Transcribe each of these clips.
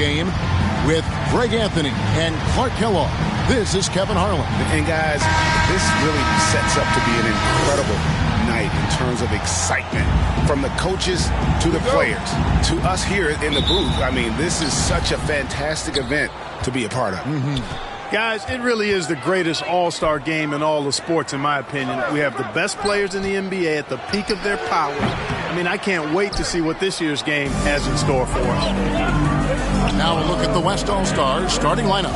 Game with Greg Anthony and Clark Kellogg. This is Kevin Harlan. And guys, this really sets up to be an incredible night in terms of excitement from the coaches to the players to us here in the booth. I mean, this is such a fantastic event to be a part of. Guys, it really is the greatest all-star game in all the sports, in my opinion. We have the best players in the NBA at the peak of their power. I mean, I can't wait to see what this year's game has in store for us. Now a look at the West All-Stars starting lineup.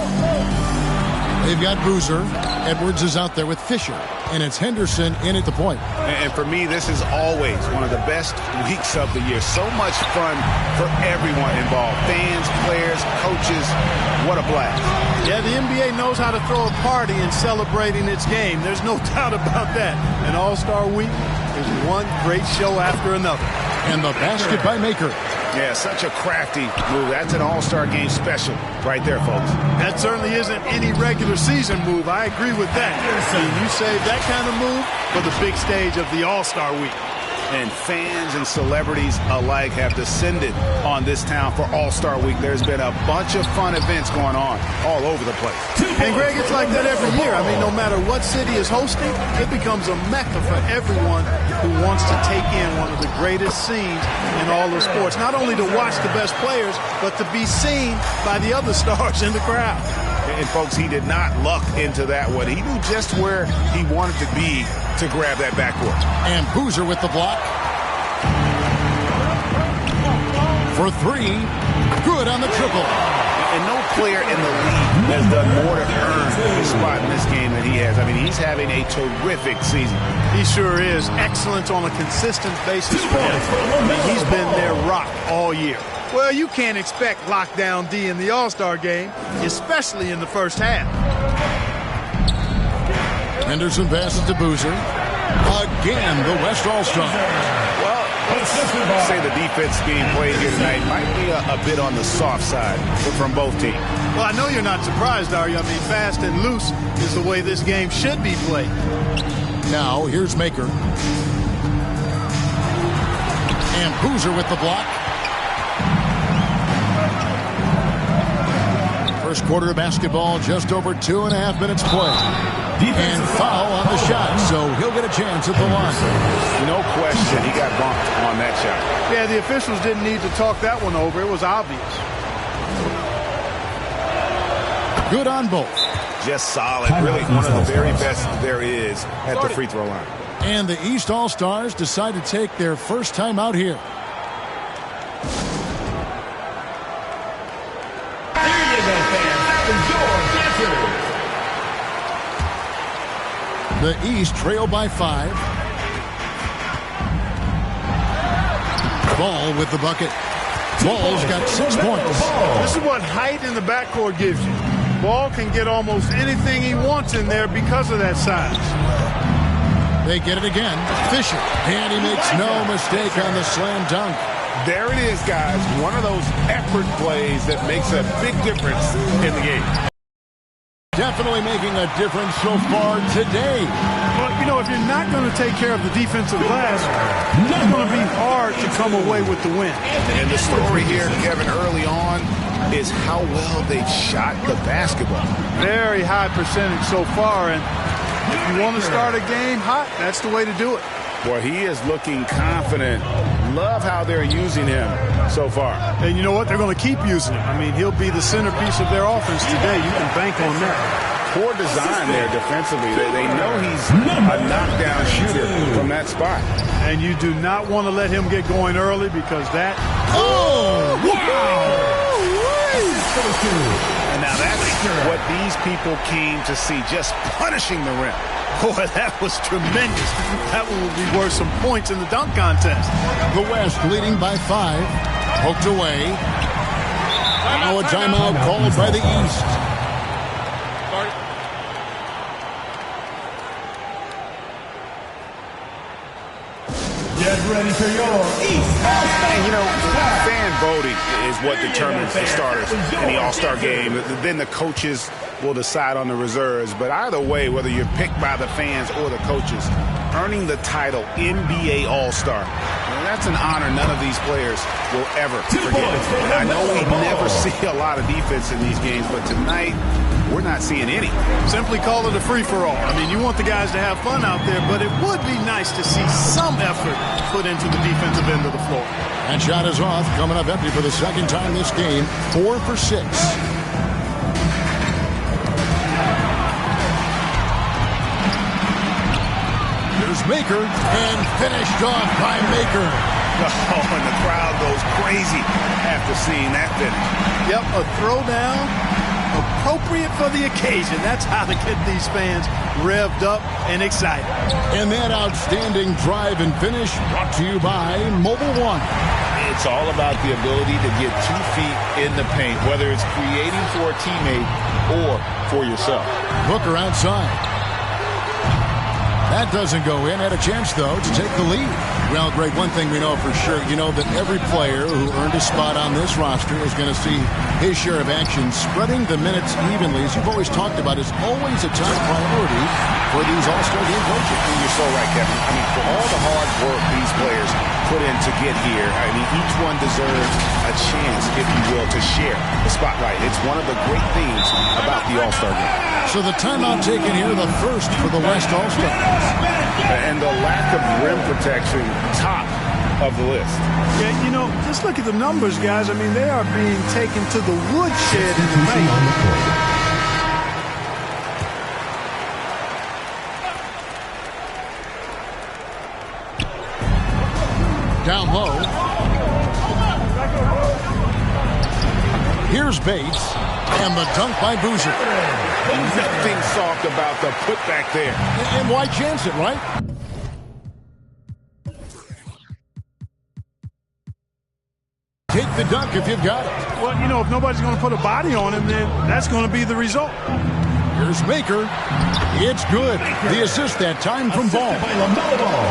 They've got Boozer. Edwards is out there with Fisher. And it's Henderson in at the point. And for me, this is always one of the best weeks of the year. So much fun for everyone involved. Fans, players, coaches. What a blast. Yeah, the NBA knows how to throw a party in celebrating its game. There's no doubt about that. An All-Star week is one great show after another. And the basket by Maker. Yeah, such a crafty move. That's an all-star game special right there, folks. That certainly isn't any regular season move. I agree with that. You save that kind of move for the big stage of the All-Star week. And fans and celebrities alike have descended on this town for All-Star Week. There's been a bunch of fun events going on all over the place. And, Greg, it's like that every year. I mean, no matter what city is hosting, it becomes a mecca for everyone who wants to take in one of the greatest scenes in all of sports. Not only to watch the best players, but to be seen by the other stars in the crowd. And, folks, he did not luck into that one. He knew just where he wanted to be to grab that backcourt. And Boozer with the block. For three. Good on the triple. And no player in the league has done more to earn his spot in this game than he has. I mean, he's having a terrific season. He sure is. Excellence on a consistent basis for him. I mean, he's been their rock all year. Well, you can't expect lockdown D in the All-Star game, especially in the first half. Henderson passes to Boozer. Again, the West All-Star. Well, let's say the defense being played here tonight might be a bit on the soft side from both teams. Well, I know you're not surprised, are you? I mean, fast and loose is the way this game should be played. Now, here's Maker. And Boozer with the block. First quarter of basketball, just over 2.5 minutes played. And foul on the shot, so he'll get a chance at the line. No question, he got bumped on that shot. Yeah, the officials didn't need to talk that one over. It was obvious. Good on both. Just solid, really one of the very best there is at the free throw line. And the East All-Stars decide to take their first time out here. The East trail by 5. Ball with the bucket. Ball's got 6 points. This is what height in the backcourt gives you. Ball can get almost anything he wants in there because of that size. They get it again. Fisher. And he makes no mistake on the slam dunk. There it is, guys. One of those effort plays that makes a big difference in the game. Definitely making a difference so far today. Well, you know, if you're not going to take care of the defensive glass, it's going to be hard to come away with the win. And the story here, Kevin, early on is how well they've shot the basketball. Very high percentage so far, and if you want to start a game hot, that's the way to do it. Boy, he is looking confident. Love how they're using him so far. And you know what? They're going to keep using him. I mean, he'll be the centerpiece of their offense today. You can bank on that. Poor design there defensively. They know he's a knockdown shooter from that spot. And you do not want to let him get going early because that... Oh, wow! And now that's what these people came to see, just punishing the rim. Boy, that was tremendous. That one will be worth some points in the dunk contest. The West leading by 5. Poked away. Now a timeout called by the East. Get ready for your East. And, you know, fan voting is what determines the starters in the All-Star game. Then the coaches will decide on the reserves. But either way, whether you're picked by the fans or the coaches, earning the title NBA All-Star, that's an honor none of these players will ever forget. And I know we never see a lot of defense in these games, but tonight we're not seeing any. Simply call it a free-for-all. I mean, you want the guys to have fun out there, but it would be nice to see some effort put into the defensive end of the floor. And shot is off, coming up empty for the second time this game. 4 for 6. Here's Maker, and finished off by Maker. Oh, and the crowd goes crazy after seeing that finish. Yep, a throwdown appropriate for the occasion. That's how to get these fans revved up and excited. And that outstanding drive and finish brought to you by Mobile One. It's all about the ability to get 2 feet in the paint, whether it's creating for a teammate or for yourself. Booker outside. That doesn't go in. Had a chance, though, to take the lead. Well, Greg, one thing we know for sure, you know that every player who earned a spot on this roster is going to see his share of action. Spreading the minutes evenly, as you've always talked about, is always a top priority for these All-Star game coaches. And you're so right, Kevin. I mean, for all the hard work these players put in to get here, I mean, each one deserves a chance, if you will, to share the spotlight. It's one of the great things about the All-Star game. So the timeout taken here, the first for the West All-Stars. And the lack of rim protection, top of the list. Yeah, you know, just look at the numbers, guys. I mean, they are being taken to the woodshed in the paint. Down low. Here's Bates. And the dunk by Boozer. Nothing soft about the putback there. And why chance it, right? Take the dunk if you've got it. Well, you know, if nobody's going to put a body on him, then that's going to be the result. Here's Maker. It's good. The assist that time from Ball.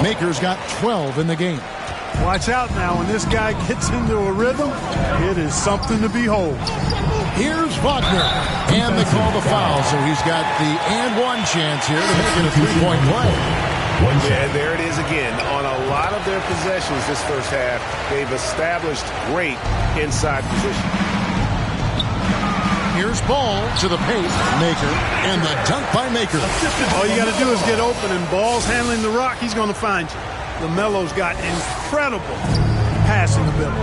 Maker's got 12 in the game. Watch out now. When this guy gets into a rhythm, it is something to behold. Here's Wagner. And they call the foul, so he's got the and one chance here to make it a three-point play. And there it is again. On a lot of their possessions this first half, they've established great inside position. Here's Ball to the paint. Maker. And the dunk by Maker. All you got to do is get open, and Ball's handling the rock. He's going to find you. LaMelo's got incredible passing ability.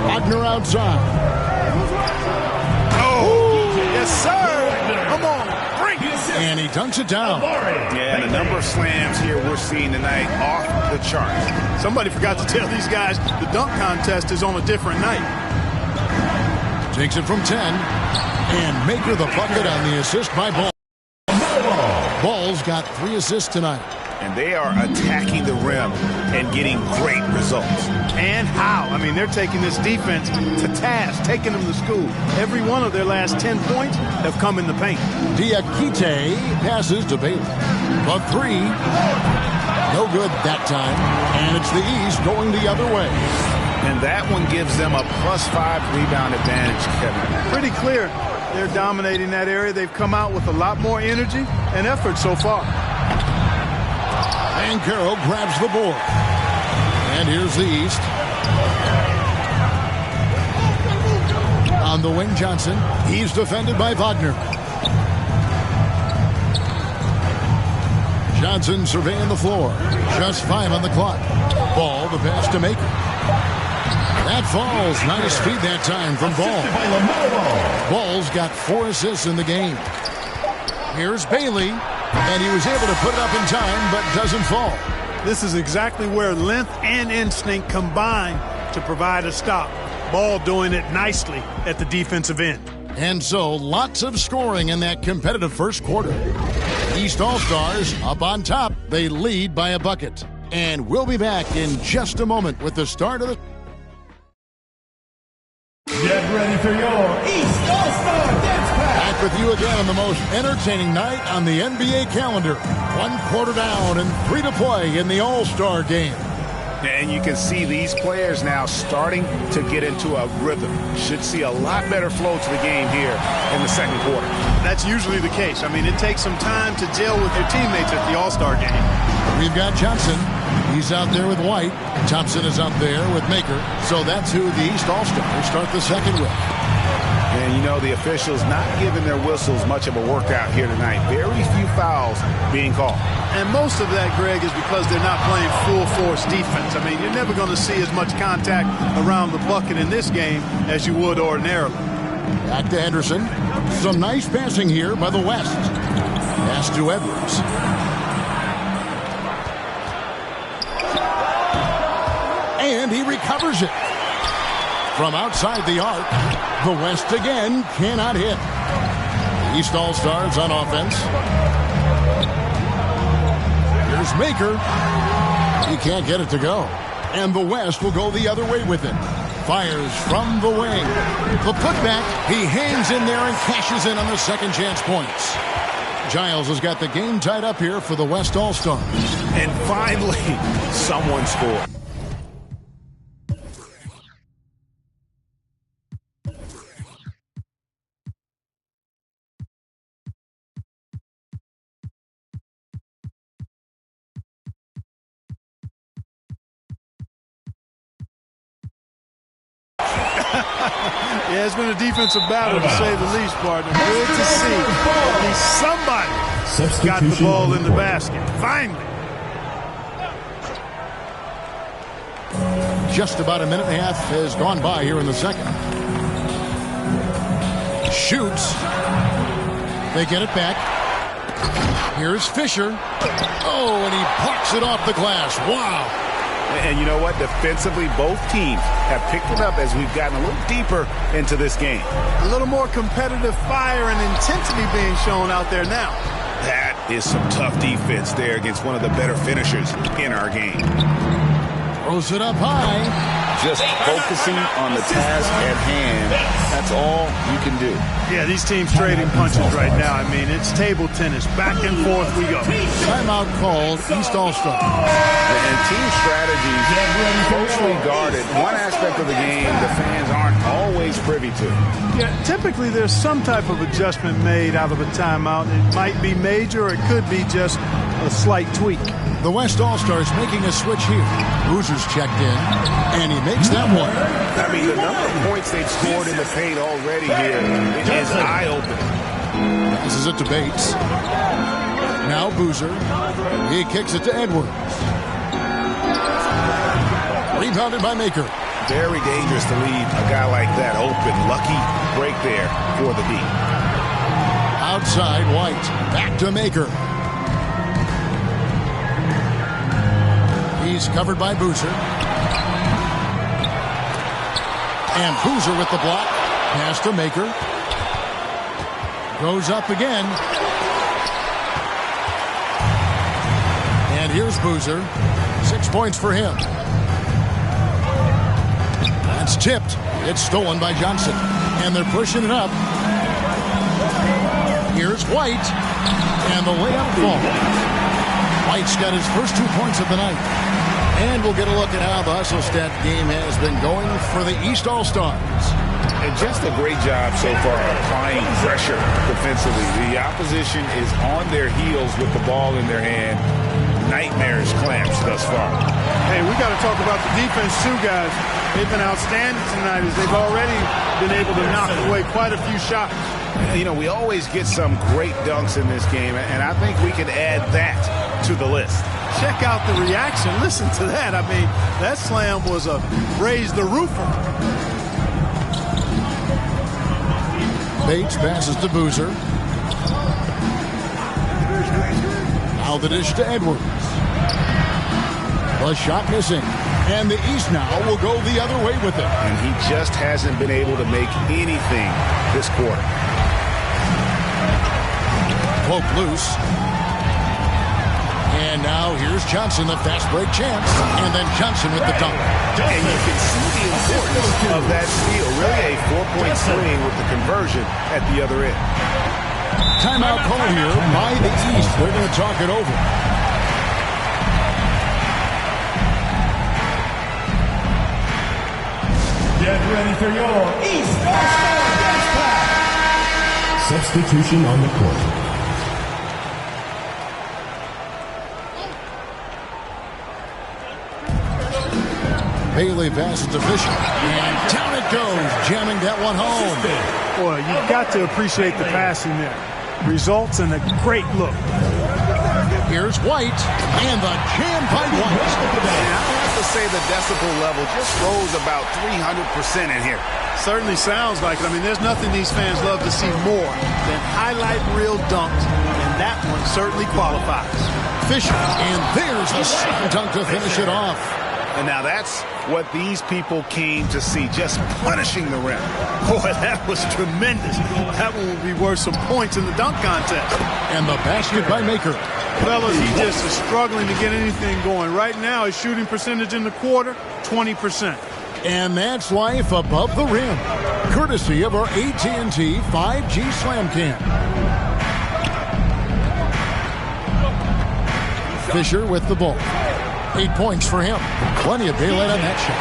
Wagner outside. Oh, yes, sir. Come on, bring it. And he dunks it down. Yeah, and the number of slams here we're seeing tonight off the charts. Somebody forgot to tell these guys the dunk contest is on a different night. Takes it from 10. And Maker the bucket on the assist by Ball. Ball's got 3 assists tonight. And they are attacking the rim and getting great results. And how? I mean, they're taking this defense to task, taking them to school. Every one of their last 10 points have come in the paint. Diakite passes to Bailey. The 3. No good that time. And it's the East going the other way. And that one gives them a +5 rebound advantage, Kevin. Pretty clear. They're dominating that area. They've come out with a lot more energy and effort so far. And Carroll grabs the board. And here's the East. On the wing, Johnson. He's defended by Wagner. Johnson surveying the floor. Just 5 on the clock. Ball, the pass to Maker. That falls. Nice feed that time from Ball. Ball's got 4 assists in the game. Here's Bailey. And he was able to put it up in time, but doesn't fall. This is exactly where length and instinct combine to provide a stop. Ball doing it nicely at the defensive end. And so, lots of scoring in that competitive first quarter. East All-Stars up on top. They lead by a bucket. And we'll be back in just a moment with the start of the... Get ready for your East All-Star Dance Pack. Back with you again on the most entertaining night on the NBA calendar. 1 quarter down and 3 to play in the All-Star game. And you can see these players now starting to get into a rhythm. Should see a lot better flow to the game here in the second quarter. That's usually the case. I mean, it takes some time to gel with your teammates at the All-Star game. We've got Johnson. He's out there with White. Thompson is out there with Maker. So that's who the East All-Stars start the second with. And, you know, the officials not giving their whistles much of a workout here tonight. Very few fouls being called. And most of that, Greg, is because they're not playing full-force defense. I mean, you're never going to see as much contact around the bucket in this game as you would ordinarily. Back to Henderson. Some nice passing here by the West. Pass to Edwards. And he recovers it. From outside the arc, the West again cannot hit. The East All-Stars on offense. Here's Maker. He can't get it to go. And the West will go the other way with it. Fires from the wing. The putback, he hangs in there and cashes in on the second chance points. Giles has got the game tied up here for the West All-Stars. And finally, someone scored. Yeah, it's been a defensive battle, to say the least, partner. Good to see. At least somebody got the ball in the basket. Finally. Just about a minute and a half has gone by here in the second. Shoots. They get it back. Here's Fisher. Oh, and he parks it off the glass. Wow. And you know what? Defensively, both teams have picked it up as we've gotten a little deeper into this game. A little more competitive fire and intensity being shown out there now. That is some tough defense there against one of the better finishers in our game. Throws it up high. Just focusing on the task at hand. That's all you can do. Yeah, these teams trading punches right now. I mean, it's table tennis. Back and forth we go. Timeout called, East All-Star. And team strategies closely guarded. One aspect of the game the fans aren't always privy to. Yeah, typically there's some type of adjustment made out of a timeout. It might be major, or it could be just a slight tweak. The West All-Stars making a switch here. Boozer's checked in, and he makes that one. I mean, the number of points they've scored in the paint already here is eye-opening. This is it to Bates. Now Boozer. He kicks it to Edwards. Rebounded by Maker. Very dangerous to leave a guy like that open. Lucky break there for the D. Outside White. Back to Maker. He's covered by Boozer. And Boozer with the block. Pass to Maker. Goes up again. And here's Boozer. 6 points for him. That's tipped. It's stolen by Johnson. And they're pushing it up. Here's White. And the layup falls. White's got his first 2 points of the night. And we'll get a look at how the Hustle Stat game has been going for the East All-Stars. And just a great job so far applying pressure defensively. The opposition is on their heels with the ball in their hand. Nightmarish clamps thus far. Hey, we got to talk about the defense too, guys. They've been outstanding tonight as they've already been able to knock away quite a few shots. You know, we always get some great dunks in this game, and I think we can add that to the list. Check out the reaction. Listen to that. I mean, that slam was a raise the roofer. Bates passes to Boozer. Now the dish to Edwards. The shot missing. And the East now will go the other way with it. And he just hasn't been able to make anything this quarter. Poke loose. And now here's Johnson, the fast break chance. And then Johnson with the dunk. And you can see the importance of that steal. Really a 4-point swing with the conversion at the other end. Timeout call here by the East. They're going to talk it over. Get ready for your East All-Star Dance Pass. Substitution on the court. Bailey passes to Fisher. And down it goes, jamming that one home. Boy, you've got to appreciate the passing there. Results in a great look. Here's White, and the jam by White. I have to say the decibel level just rose about 300% in here. Certainly sounds like it. I mean, there's nothing these fans love to see more than highlight reel dunks, and that one certainly qualifies. Fisher, and there's the slam dunk to finish it off. And now that's what these people came to see, just punishing the rim. Boy, that was tremendous. That one will be worth some points in the dunk contest. And the basket by Maker. Fellas, he just is struggling to get anything going. Right now, his shooting percentage in the quarter, 20%. And that's life above the rim, courtesy of our AT&T 5G Slam Cam. Fisher with the ball. 8 points for him. Plenty of daylight on that shot.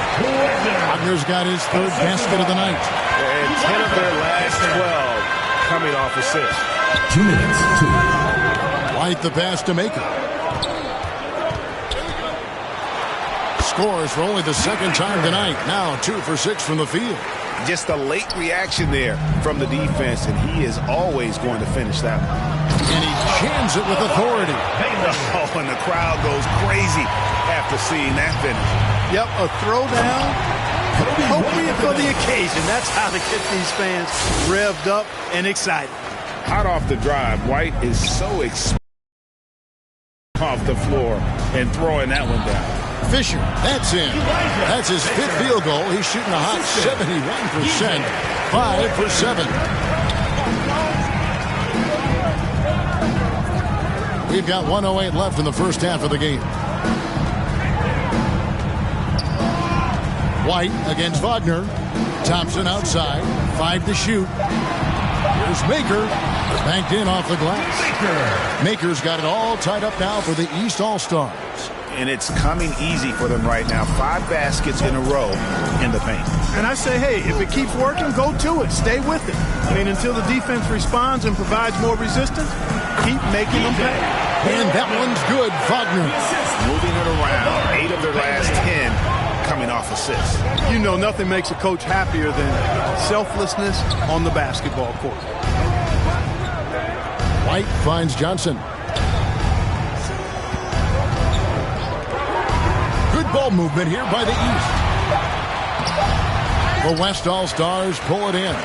Wagner's got his third basket of the night. And 10 of their last 12 coming off assists. 2 minutes, 2. White the pass to Maker. Scores for only the second time tonight. Now 2 for 6 from the field. Just a late reaction there from the defense, and he is always going to finish that one. And he jams it with authority. Oh, and the crowd goes crazy after seeing that finish. Yep, a throwdown, appropriate for the occasion. That's how to get these fans revved up and excited. Hot off the drive, White is so off the floor and throwing that one down. Fisher, that's in. That's his 5th field goal. He's shooting a hot 71%. 5 for 7. We've got 1:08 left in the first half of the game. White against Wagner. Thompson outside. 5 to shoot. Here's Maker. Banked in off the glass. Maker's got it all tied up now for the East All-Stars. And it's coming easy for them right now. 5 baskets in a row in the paint. And I say, hey, if it keeps working, go to it. Stay with it. I mean, until the defense responds and provides more resistance, keep making them pay. And that one's good, Wagner. Moving it around. 8 of their last 10 coming off assists. You know, nothing makes a coach happier than selflessness on the basketball court. White finds Johnson. Good ball movement here by the East. The West All-Stars pull it in.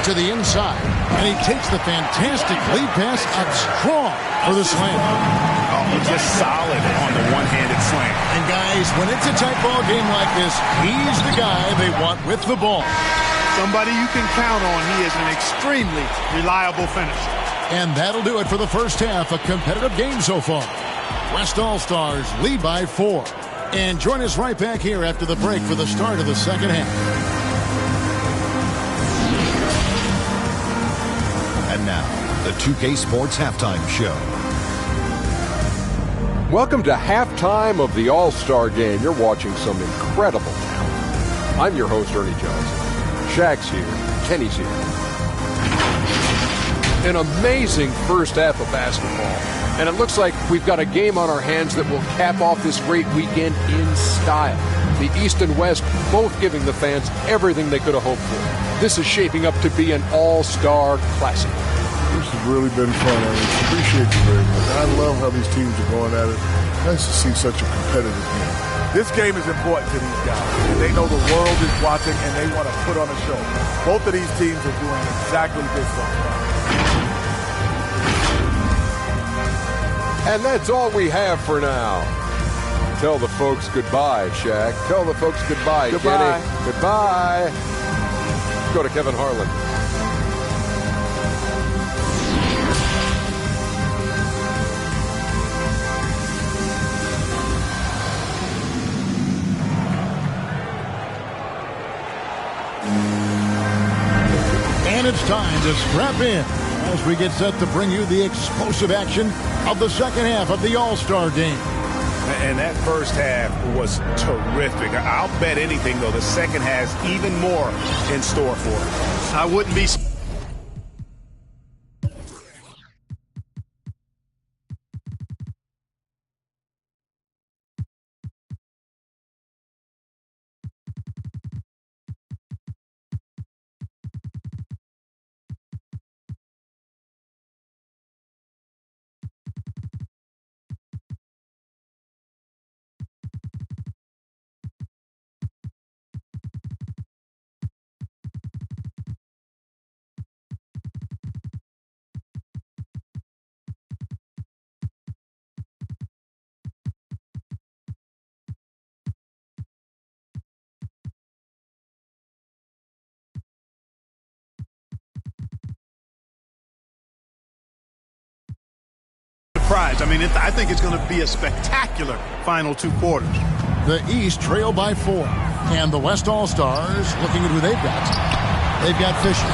To the inside. And he takes the fantastic lead pass up strong for the slam. Oh, just solid on the one-handed slam. And guys, when it's a tight ball game like this, he's the guy they want with the ball. Somebody you can count on. He is an extremely reliable finisher. And that'll do it for the first half. A competitive game so far. West All-Stars lead by 4. And join us right back here after the break for the start of the second half. And now, the 2K Sports Halftime Show. Welcome to halftime of the All-Star Game. You're watching some incredible talent. I'm your host, Ernie Johnson. Shaq's here. Kenny's here. An amazing first half of basketball. And it looks like we've got a game on our hands that will cap off this great weekend in style. The East and West both giving the fans everything they could have hoped for. This is shaping up to be an all-star classic. This has really been fun. I appreciate you very much. I love how these teams are going at it. Nice to see such a competitive game. This game is important to these guys. And they know the world is watching and they want to put on a show. Both of these teams are doing exactly this so far. And that's all we have for now. Tell the folks goodbye, Shaq. Tell the folks goodbye, Goodbye. Kenny. Goodbye. Go to Kevin Harlan. And it's time to strap in as we get set to bring you the explosive action of the second half of the All-Star Game. And that first half was terrific. I'll bet anything, though, the second has even more in store for us. I wouldn't be surprised. I mean, I think it's going to be a spectacular final 2 quarters. The East trail by 4. And the West All-Stars looking at who they've got. They've got Fisher.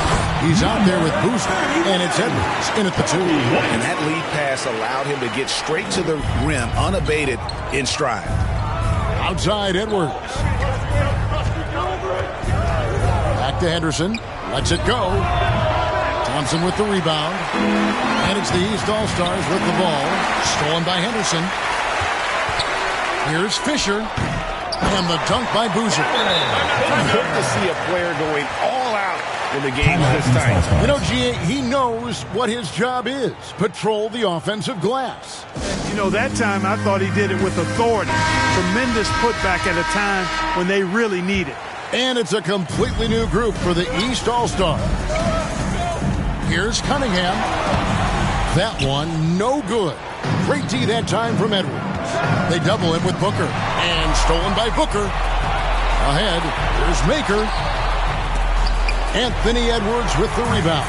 He's out there with Boozer. And it's Edwards in at the 2. And that lead pass allowed him to get straight to the rim, unabated in stride. Outside Edwards. Back to Henderson. Lets it go. Thompson with the rebound. And it's the East All-Stars with the ball. Stolen by Henderson. Here's Fisher. And the dunk by Boozer. Good to see a player going all out in the game this time. You know, G.A., he knows what his job is. Patrol the offensive glass. You know, that time I thought he did it with authority. Tremendous putback at a time when they really need it. And it's a completely new group for the East All-Stars. Here's Cunningham. That one, no good. Great D that time from Edwards. They double him with Booker. And stolen by Booker. Ahead, here's Maker. Anthony Edwards with the rebound.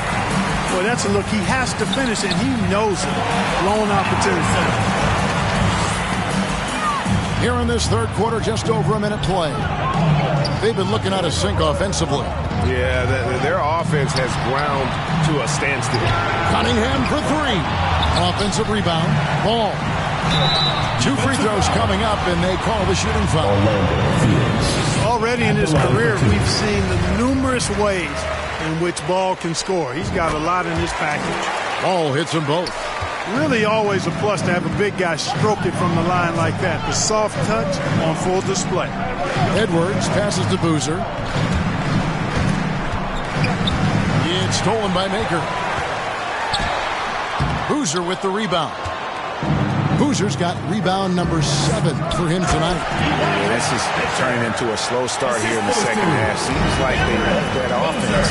Boy, that's a look. He has to finish, and he knows it. Blown opportunity. Here in this third quarter, just over a minute play. They've been looking out of sync offensively. Yeah, their offense has ground to a standstill. Cunningham for 3. Offensive rebound. Ball. 2 free throws coming up, and they call the shooting foul. Already in his career, we've seen the numerous ways in which Ball can score. He's got a lot in his package. Ball hits them both. Really always a plus to have a big guy stroke it from the line like that. The soft touch on full display. Edwards passes to Boozer. It's stolen by Maker. Boozer with the rebound. Boozer's got rebound number 7 for him tonight. This is turning into a slow start here in the second half. Seems like they left that offense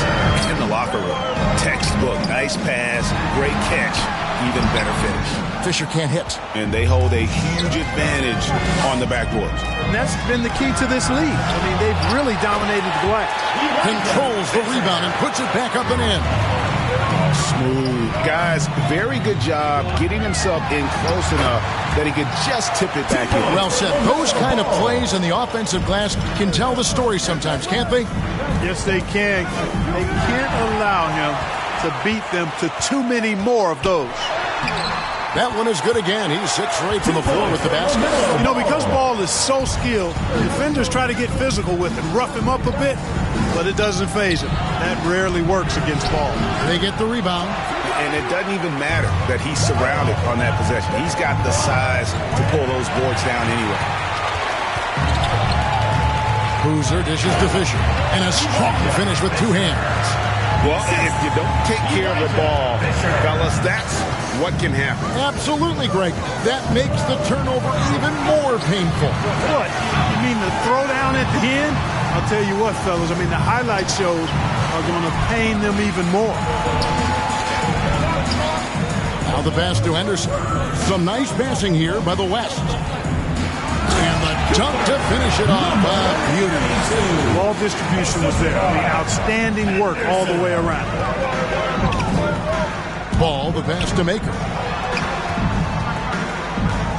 in the locker room. Textbook, nice pass, great catch, even better finish. Fisher can't hit. And they hold a huge advantage on the backboards. And that's been the key to this league. I mean, they've really dominated the glass. Controls the rebound and puts it back up and in. Smooth. Guys, very good job getting himself in close enough that he could just tip it back in. Well said. Those kind of plays in the offensive glass can tell the story sometimes, can't they? Yes, they can. They can't allow him to beat them to too many more of those. That one is good again. He sits right from the floor with the basket. You know, because Ball is so skilled, defenders try to get physical with him, rough him up a bit, but it doesn't faze him. That rarely works against Ball. They get the rebound. And it doesn't even matter that he's surrounded on that possession. He's got the size to pull those boards down anyway. Boozer dishes to Fisher. And a strong finish with 2 hands. Well, if you don't take care of the ball, fellas, that's what can happen. Absolutely, Greg. That makes the turnover even more painful. What? You mean the throwdown at the end? I'll tell you what, fellas. I mean, the highlight shows are going to pain them even more. Now the pass to Henderson. Some nice passing here by the West. And the dunk to finish it off. Beauty. Ball distribution was there. I mean, outstanding work all the way around. Ball, the pass to Maker.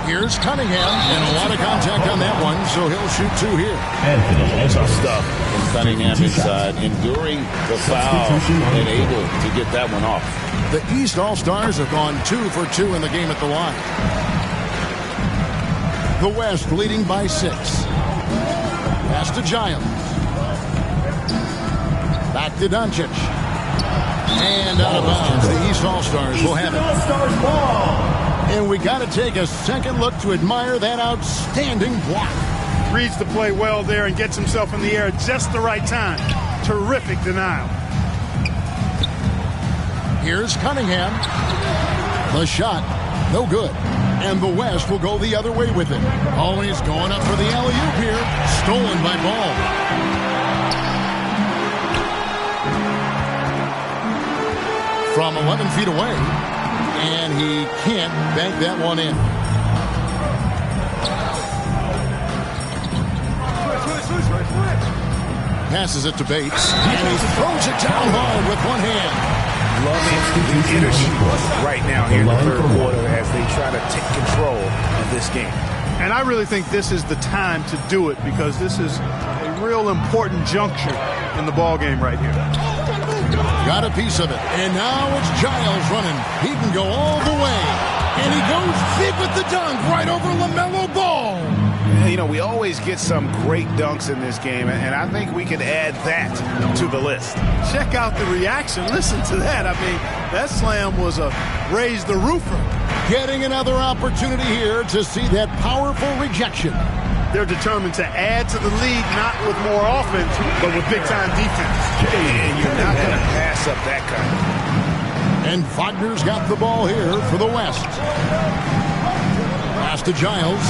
Here's Cunningham, and a lot of contact on that one, so he'll shoot 2 here. Tough stuff from Cunningham inside, enduring the foul and able to get that one off. The East All-Stars have gone 2 for 2 in the game at the line. The West leading by 6. Pass to Giles. Back to Doncic. And out of bounds. The East All-Stars will have it. And we got to take a second look to admire that outstanding block. Reads the play well there and gets himself in the air at just the right time. Terrific denial. Here's Cunningham. The shot, no good. And the West will go the other way with it. Always going up for the alley-oop here. Stolen by Ball. From 11 feet away. And he can't bank that one in. Passes it to Bates. And he throws it down hard with one hand. Loving the energy right now here in the third quarter as they try to take control of this game. And I really think this is the time to do it because this is a real important juncture in the ball game right here. Got a piece of it. And now it's Giles running. He can go all the way. And he goes big with the dunk right over LaMelo Ball. You know, we always get some great dunks in this game, and I think we can add that to the list. Check out the reaction. Listen to that. I mean, that slam was a raise the roofer. Getting another opportunity here to see that powerful rejection. They're determined to add to the lead, not with more offense, but with big-time defense. And you're not going to pass up that kind of. And Wagner's got the ball here for the West. Pass to Giles.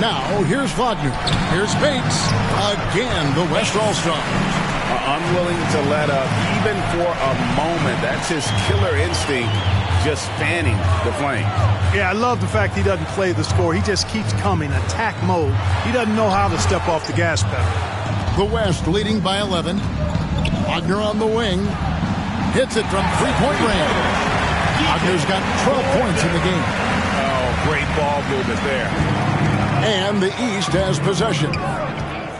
Now, here's Wagner. Here's Bates. Again, the West All-Stars. Unwilling to let up, even for a moment. That's his killer instinct, just fanning the flame. Yeah, I love the fact he doesn't play the score. He just keeps coming, attack mode. He doesn't know how to step off the gas pedal. The West leading by 11. Wagner on the wing. Hits it from three-point range. Wagner's got 12 points in the game. Oh, great ball movement there. And the East has possession.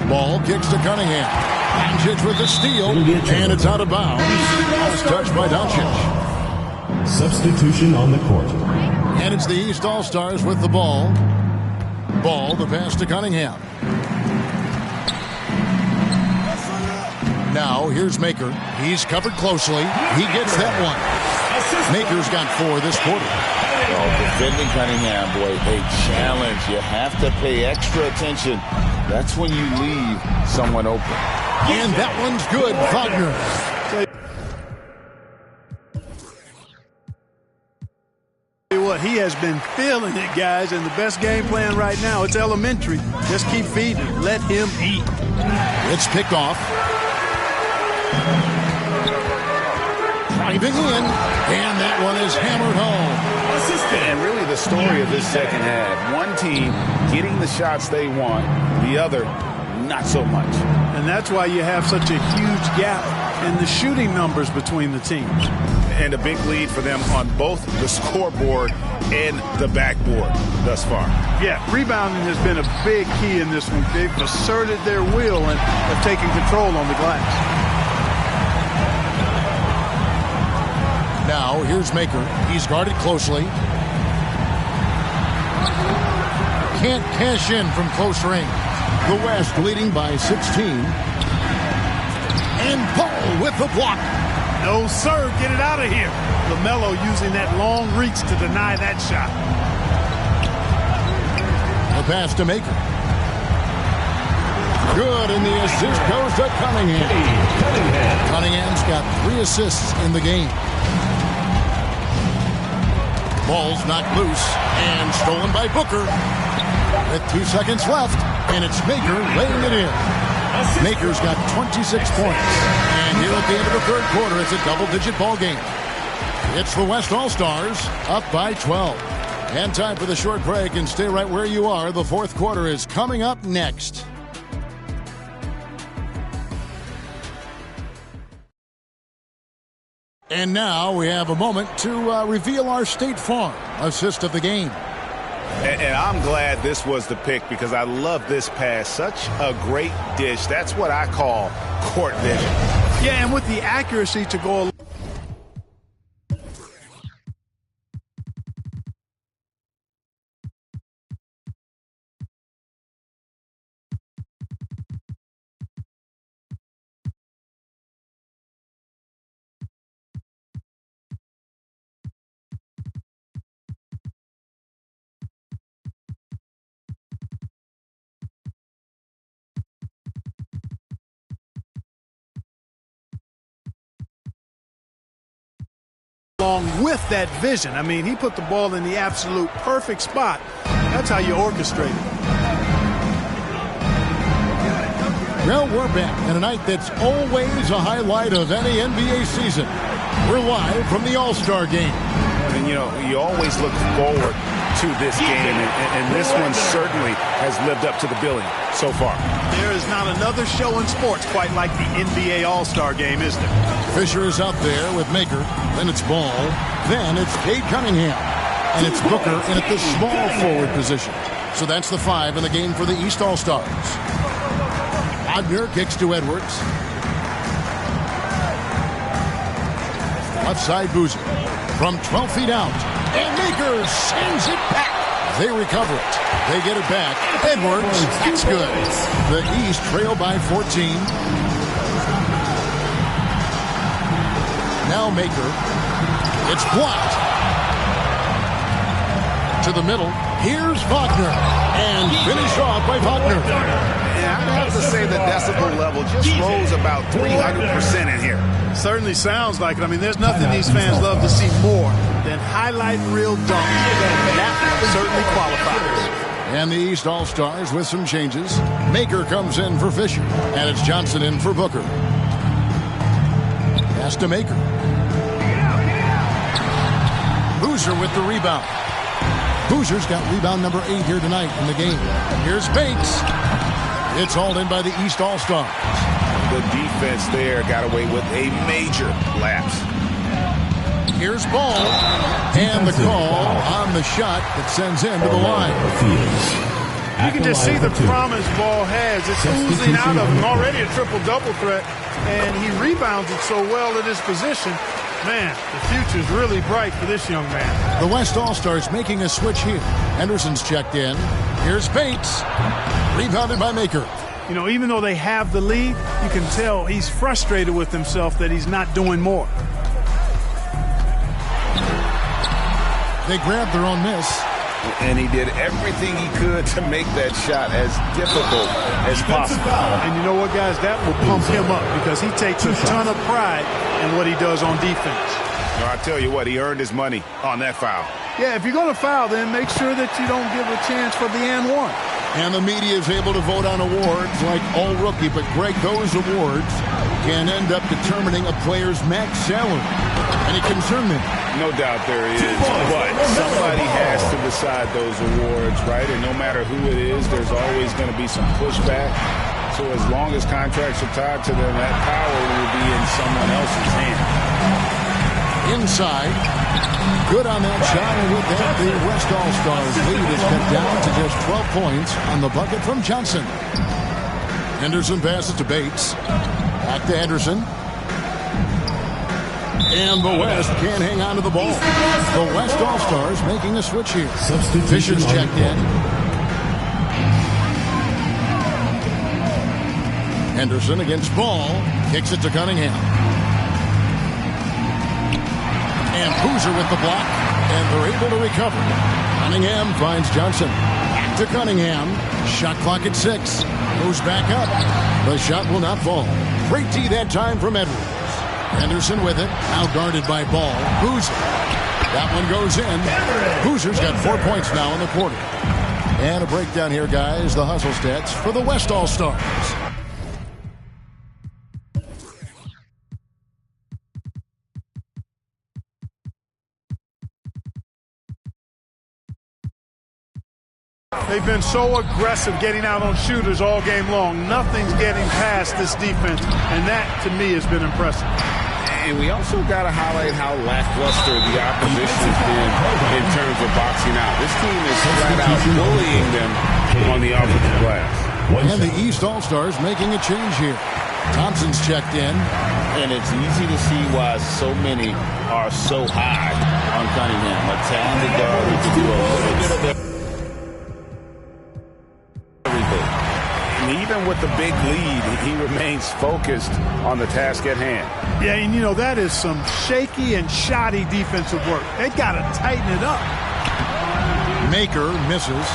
Ball kicks to Cunningham. Doncic with the steal, and it's out of bounds. Ball's touched by Doncic. Substitution on the court. And it's the East All-Stars with the ball. Ball, the pass to Cunningham. Now, here's Maker. He's covered closely. He gets that one. Maker's got 4 this quarter. Oh, defending Cunningham, boy, a challenge. You have to pay extra attention. That's when you leave someone open. And that one's good, Wagner. What he has been feeling it, guys, and the best game plan right now, it's elementary. Just keep feeding him. Let him eat. It's picked off. Driving in, and that one is hammered home. And really the story of this second half. One team getting the shots they want, the other not so much. And that's why you have such a huge gap in the shooting numbers between the teams. And a big lead for them on both the scoreboard and the backboard thus far. Yeah, rebounding has been a big key in this one. They've asserted their will and have taken control on the glass. Now, here's Maker. He's guarded closely. Can't cash in from close range. The West leading by 16. And Paul with the block. No, sir. Get it out of here. LaMelo using that long reach to deny that shot. The pass to Maker. Good, and the assist goes to Cunningham. Cunningham's got 3 assists in the game. Ball's knocked loose and stolen by Booker. With 2 seconds left, and it's Maker laying it in. Maker's got 26 points. And here at the end of the third quarter, it's a double-digit ball game. It's the West All-Stars up by 12. And time for the short break, and stay right where you are. The fourth quarter is coming up next. And now we have a moment to reveal our State Farm assist of the game. And I'm glad this was the pick because I love this pass. Such a great dish. That's what I call court vision. Yeah, and with the accuracy to go along with that vision. I mean, he put the ball in the absolute perfect spot. That's how you orchestrate it. Well, we're back in a night that's always a highlight of any NBA season. We're live from the All-Star Game. And, you know, you always look forward to this game, and this one certainly has lived up to the billing so far. There is not another show in sports quite like the NBA All-Star Game, is there? Fisher is out there with Maker. Then it's Ball. Then it's Cade Cunningham. And it's Booker in at the small forward position. So that's the 5 in the game for the East All-Stars. Wagner kicks to Edwards. Left side Boozer. From 12 feet out. And Maker sends it back. They recover it. They get it back. Edwards, that's good. The East trail by 14. Now Maker. It's blocked. To the middle. Here's Wagner. And finished off by Wagner. Yeah, I'd have to say the decibel level just rose about 300% in here. Certainly sounds like it. I mean, there's nothing these fans love to see more than highlight reel dunks. That certainly qualifies. And the East All-Stars with some changes. Maker comes in for Fisher. And it's Johnson in for Booker. Pass to Maker. Boozer with the rebound. Boozer's got rebound number 8 here tonight in the game. Here's Bates. It's hauled in by the East All-Stars. The defense there got away with a major lapse. Here's Ball. And the call on the shot that sends him to the line. You can just see the promise Ball has. It's oozing out of him. Already a triple-double threat. And he rebounds it so well at his position. Man, the future's really bright for this young man. The West All-Stars making a switch here. Henderson's checked in. Here's Bates. Rebounded by Maker. You know, even though they have the lead, you can tell he's frustrated with himself that he's not doing more. They grabbed their own miss. And he did everything he could to make that shot as difficult as possible. And you know what, guys? That will pump him up because he takes a ton of pride in what he does on defense. No, I tell you what, he earned his money on that foul. Yeah, if you're going to foul, then make sure that you don't give a chance for the and one. And the media is able to vote on awards like All Rookie. But, Greg, those awards can end up determining a player's max salary. Any concern there? No doubt there is, but somebody has to decide those awards, right? And no matter who it is, there's always going to be some pushback. So as long as contracts are tied to them, that power will be in someone else's hand. Inside. Good on that shot, and with that, the West All-Stars lead is cut down to just 12 points on the bucket from Johnson. Henderson passes to Bates. Back to Henderson. And the West can't hang on to the ball. The West All-Stars making a switch here. Fisher's checked in. Henderson against Ball. Kicks it to Cunningham. And Boozer with the block. And they're able to recover. Cunningham finds Johnson. Back to Cunningham. Shot clock at 6. Goes back up. The shot will not fall. Great D that time from Edwards. Henderson with it. Now guarded by Ball. Boozer. That one goes in. Boozer's got 4 points now in the quarter. And a breakdown here, guys. The hustle stats for the West All-Stars. They've been so aggressive getting out on shooters all game long. Nothing's getting past this defense, and that, to me, has been impressive. And we also got to highlight how lackluster the opposition has been in terms of boxing out. This team is flat out bullying them on the offensive glass. And the East All-Stars making a change here. Thompson's checked in. And it's easy to see why so many are so high on Cunningham. A talented guard who can do a little bit of everything. And even with the big lead, he remains focused on the task at hand. Yeah, and you know, that is some shaky and shoddy defensive work. They got to tighten it up. Maker misses.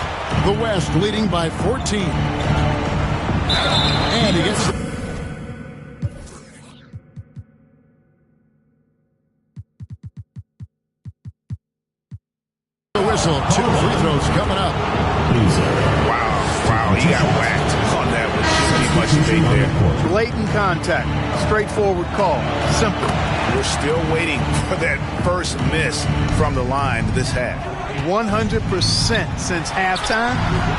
The West leading by 14. And he gets the whistle. 2 free throws coming up. Wow, he got whacked on that one. Shouldn't be much debate there. Blatant contact. Straightforward call. Simple. we're still waiting for that first miss from the line this half. 100% since halftime.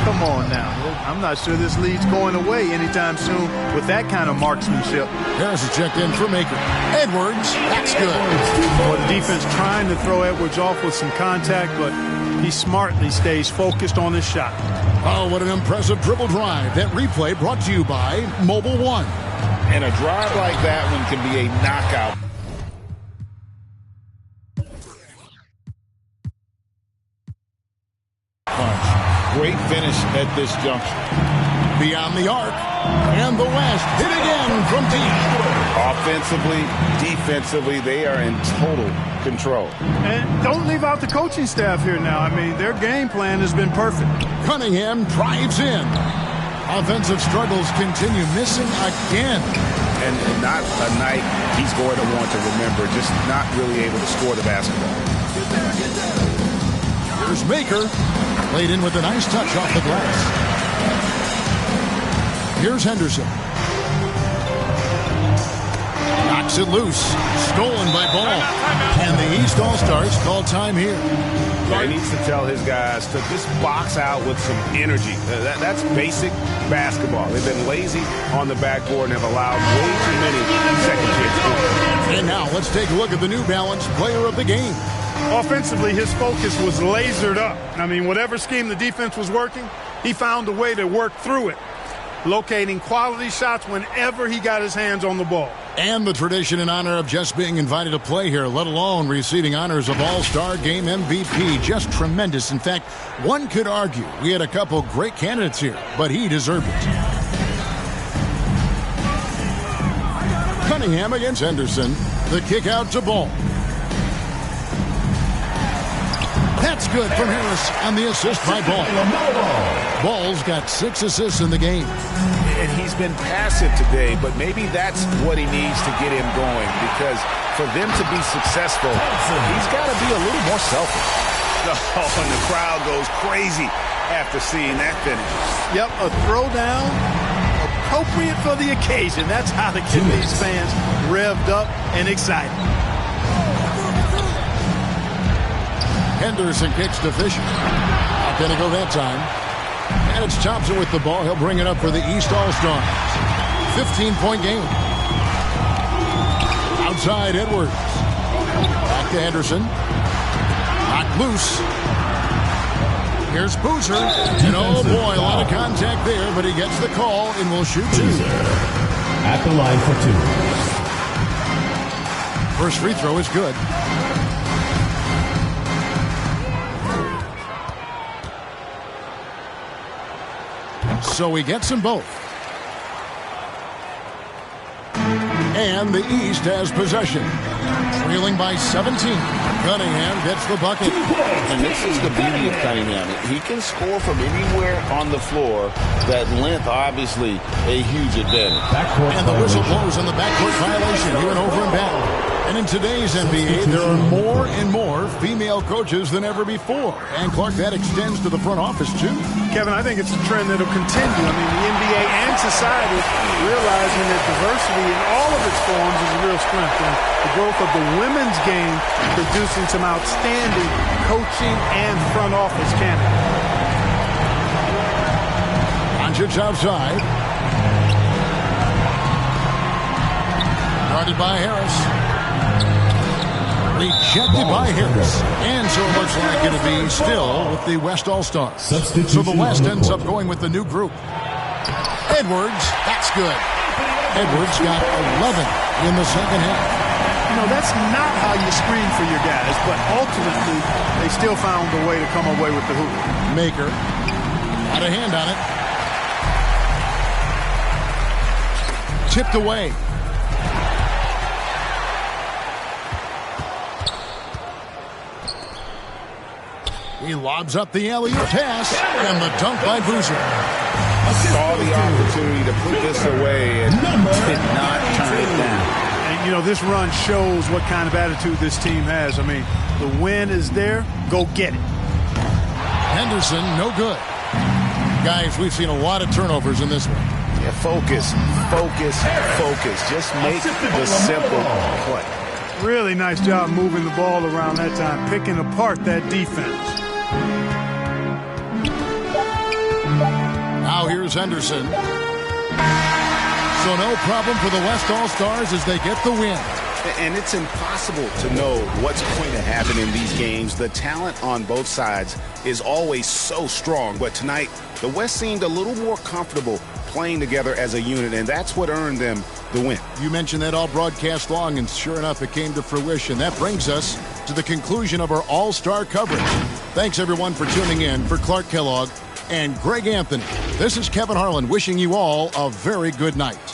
Come on now. I'm not sure this lead's going away anytime soon with that kind of marksmanship. Harris is checked in for Maker. Edwards, that's good. Well, the defense trying to throw Edwards off with some contact, but he smartly stays focused on his shot. Oh, what an impressive dribble drive. That replay brought to you by Mobile One. And a drive like that one can be a knockout. Great finish at this juncture. Beyond the arc. And the West hit again from deep. Offensively, defensively, they are in total control. And don't leave out the coaching staff here now. I mean, their game plan has been perfect. Cunningham drives in. Offensive struggles continue, missing again. And not a night he's going to want to remember, just not really able to score the basketball. Here's Maker. Laid in with a nice touch off the glass. Here's Henderson. Knocks it loose. Stolen by Ball. And the East All-Stars call time here. He needs to tell his guys to just box out with some energy. That's basic basketball. They've been lazy on the backboard and have allowed way too many second chance goals. And now let's take a look at the New Balance player of the game. Offensively, his focus was lasered up. I mean, whatever scheme the defense was working, he found a way to work through it, locating quality shots whenever he got his hands on the ball. And the tradition and honor of just being invited to play here, let alone receiving honors of All-Star Game MVP. Just tremendous. In fact, one could argue we had a couple great candidates here, but he deserved it. Cunningham against Henderson. The kick out to Ball. That's good from Harris on the assist by Ball. Ball's got 6 assists in the game. And he's been passive today, but maybe that's what he needs to get him going, because for them to be successful, he's got to be a little more selfish. Oh, and the crowd goes crazy after seeing that finish. Yep, a throwdown appropriate for the occasion. That's how to get these fans revved up and excited. Henderson kicks to Fisher. Not going to go that time. And it's Thompson with the ball. He'll bring it up for the East All-Stars. 15-point game. Outside Edwards. Back to Henderson. Knocked loose. Here's Boozer. And oh boy, a lot of contact there, but he gets the call and will shoot 2. At the line for 2. First free throw is good. So he gets them both. And the East has possession. Trailing by 17. Cunningham gets the bucket. And this is the beauty of Cunningham. He can score from anywhere on the floor. That length, obviously, a huge advantage. And the whistle blows on the backcourt violation here and over and back. And in today's NBA, there are more and more female coaches than ever before. And, Clark, that extends to the front office, too. Kevin, I think it's a trend that will continue. I mean, the NBA and society realizing that diversity in all of its forms is a real strength. And the growth of the women's game producing some outstanding coaching and front office candidates. Doncic outside. Guarded by Harris. Rejected by Harris. And so it looks like it'll be still with the West All-Stars. So the West ends up going with the new group. Edwards, that's good. Edwards got 11 in the second half. You know, that's not how you screen for your guys, but ultimately they still found a way to come away with the hoop. Maker got a hand on it. Tipped away. He lobs up the alley-oop pass, and the dunk by Boozer. Saw the opportunity to put this away and did not turn it down. And, you know, this run shows what kind of attitude this team has. I mean, the win is there. Go get it. Henderson, no good. Guys, we've seen a lot of turnovers in this one. Yeah, focus. Just make the simple play. Really nice job moving the ball around that time, picking apart that defense. Now here's Henderson. So no problem for the West All-Stars as they get the win. And it's impossible to know what's going to happen in these games. The talent on both sides is always so strong. But tonight, the West seemed a little more comfortable playing together as a unit, and that's what earned them the win. You mentioned that all broadcast long, and sure enough, it came to fruition. That brings us to the conclusion of our All-Star coverage. Thanks, everyone, for tuning in. For Clark Kellogg and Greg Anthony, this is Kevin Harlan wishing you all a very good night.